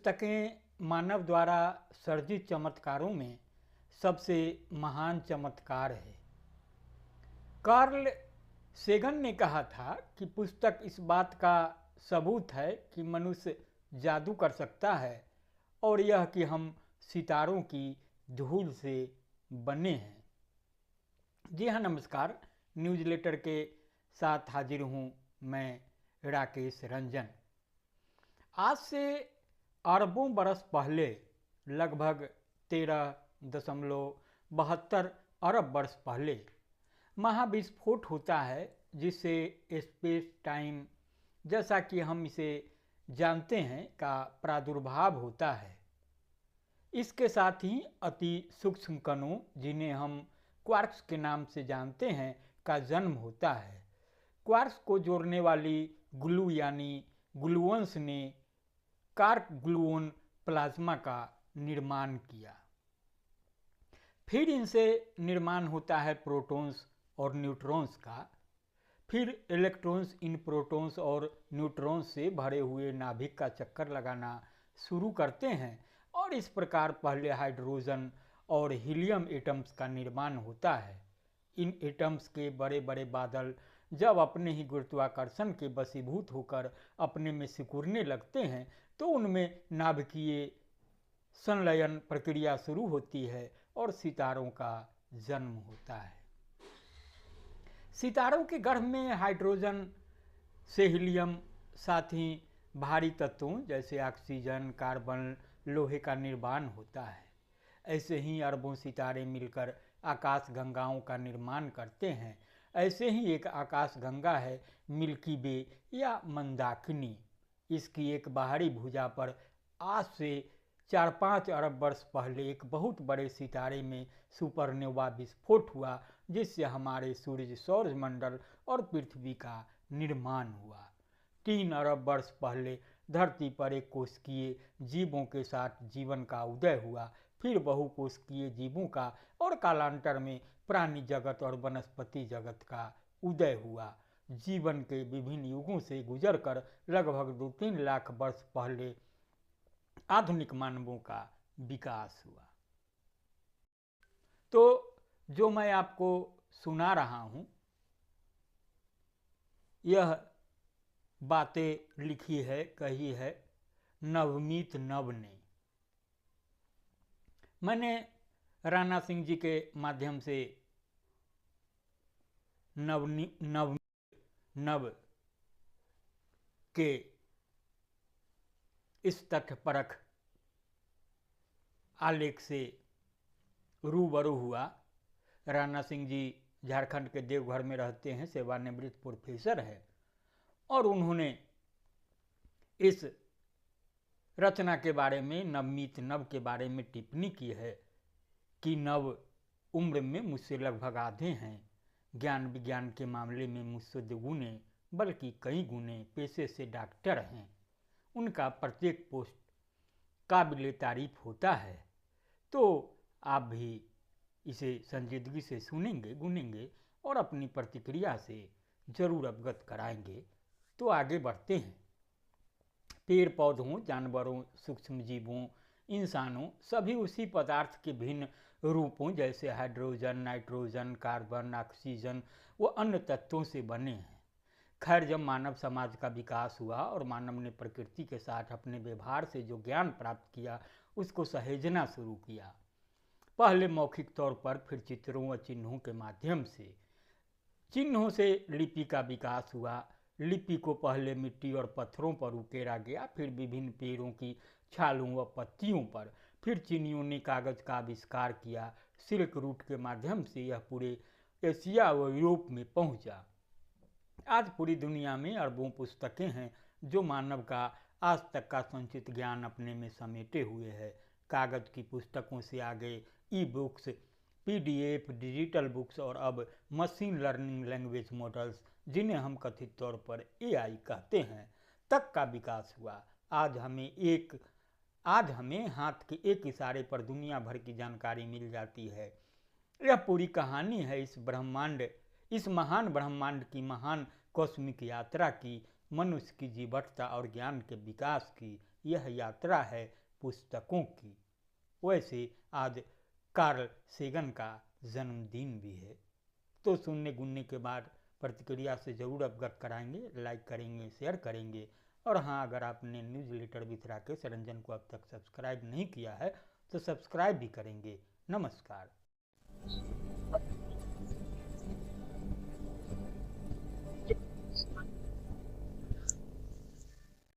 पुस्तकें मानव द्वारा सर्जित चमत्कारों में सबसे महान चमत्कार है। कार्ल सेगन ने कहा था कि पुस्तक इस बात का सबूत है कि मनुष्य जादू कर सकता है और यह कि हम सितारों की धूल से बने हैं। जी हाँ, नमस्कार। न्यूज़लेटर के साथ हाजिर हूँ मैं राकेश रंजन। आज से अरबों बरस पहले, लगभग 13.72 अरब वर्ष पहले महाविस्फोट होता है, जिससे स्पेस टाइम जैसा कि हम इसे जानते हैं का प्रादुर्भाव होता है। इसके साथ ही अति सूक्ष्म कणों, जिन्हें हम क्वार्क्स के नाम से जानते हैं, का जन्म होता है। क्वार्क्स को जोड़ने वाली ग्लू यानी ग्लूऑन्स ने कार्क ग्लूऑन प्लाज्मा का निर्माण किया। फिर इनसे निर्माण होता है प्रोटॉन्स और न्यूट्रॉन्स का। फिर इलेक्ट्रॉन्स इन प्रोटॉन्स और न्यूट्रॉन्स से भरे हुए नाभिक का चक्कर लगाना शुरू करते हैं और इस प्रकार पहले हाइड्रोजन और हीलियम एटम्स का निर्माण होता है। इन एटम्स के बड़े बड़े बादल जब अपने ही गुरुत्वाकर्षण के वशीभूत होकर अपने में सिकुड़ने लगते हैं तो उनमें नाभिकीय संलयन प्रक्रिया शुरू होती है और सितारों का जन्म होता है। सितारों के गर्भ में हाइड्रोजन से हीलियम, साथ ही भारी तत्वों जैसे ऑक्सीजन, कार्बन, लोहे का निर्माण होता है। ऐसे ही अरबों सितारे मिलकर आकाश गंगाओं का निर्माण करते हैं। ऐसे ही एक आकाश गंगा है मिल्की वे या मंदाकिनी। इसकी एक बाहरी भुजा पर आज से 4-5 अरब वर्ष पहले एक बहुत बड़े सितारे में सुपरनोवा विस्फोट हुआ, जिससे हमारे सूर्य, सौरमंडल और पृथ्वी का निर्माण हुआ। 3 अरब वर्ष पहले धरती पर एक कोशिकीय जीवों के साथ जीवन का उदय हुआ, फिर बहुकोशिकीय जीवों का और कालांतर में प्राणी जगत और वनस्पति जगत का उदय हुआ। जीवन के विभिन्न युगों से गुजरकर लगभग 2-3 लाख वर्ष पहले आधुनिक मानवों का विकास हुआ। तो जो मैं आपको सुना रहा हूँ, यह बातें लिखी है, कही है नवमीत नव ने। मैंने राणा सिंह जी के माध्यम से नव के इस तथ्यपरक आलेख से रूबरू हुआ। राणा सिंह जी झारखंड के देवघर में रहते हैं, सेवानिवृत्त प्रोफेसर है और उन्होंने इस रचना के बारे में, नवमीत नव के बारे में टिप्पणी की है कि नव उम्र में मुझसे लगभग आधे हैं, ज्ञान विज्ञान के मामले में मुझसे दुगुने बल्कि कई गुने, पेशे से डॉक्टर हैं। उनका प्रत्येक पोस्ट काबिले तारीफ होता है। तो आप भी इसे संजीदगी से सुनेंगे, गुनेंगे और अपनी प्रतिक्रिया से जरूर अवगत कराएंगे। तो आगे बढ़ते हैं। पेड़ पौधों, जानवरों, सूक्ष्म जीवों, इंसानों, सभी उसी पदार्थ के भिन्न रूपों जैसे हाइड्रोजन, नाइट्रोजन, कार्बन, ऑक्सीजन व अन्य तत्वों से बने हैं। खैर, जब मानव समाज का विकास हुआ और मानव ने प्रकृति के साथ अपने व्यवहार से जो ज्ञान प्राप्त किया उसको सहेजना शुरू किया। पहले मौखिक तौर पर, फिर चित्रों व चिन्हों के माध्यम से। चिन्हों से लिपि का विकास हुआ। लिपि को पहले मिट्टी और पत्थरों पर उकेरा गया, फिर विभिन्न पेड़ों की छालों व पत्तियों पर। फिर चीनियों ने कागज का आविष्कार किया। सिल्क रूट के माध्यम से यह पूरे एशिया व यूरोप में पहुंचा। आज पूरी दुनिया में अरबों पुस्तकें हैं जो मानव का आज तक का संचित ज्ञान अपने में समेटे हुए है। कागज की पुस्तकों से आगे e books, PDF, digital books और अब मशीन लर्निंग लैंग्वेज मॉडल्स, जिन्हें हम कथित तौर पर AI कहते हैं, तक का विकास हुआ। आज हमें हाथ के एक इशारे पर दुनिया भर की जानकारी मिल जाती है। यह पूरी कहानी है इस महान ब्रह्मांड की महान कॉस्मिक यात्रा की, मनुष्य की जीवटता और ज्ञान के विकास की यह यात्रा है पुस्तकों की। वैसे आज कार्ल सेगन का जन्मदिन भी है। तो सुनने गुनने के बाद प्रतिक्रिया से ज़रूर अवगत कराएंगे, लाइक करेंगे, शेयर करेंगे। और हाँ, अगर आपने newsletter with Rakesh Ranjan को अब तक सब्सक्राइब नहीं किया है तो सब्सक्राइब भी करेंगे। नमस्कार।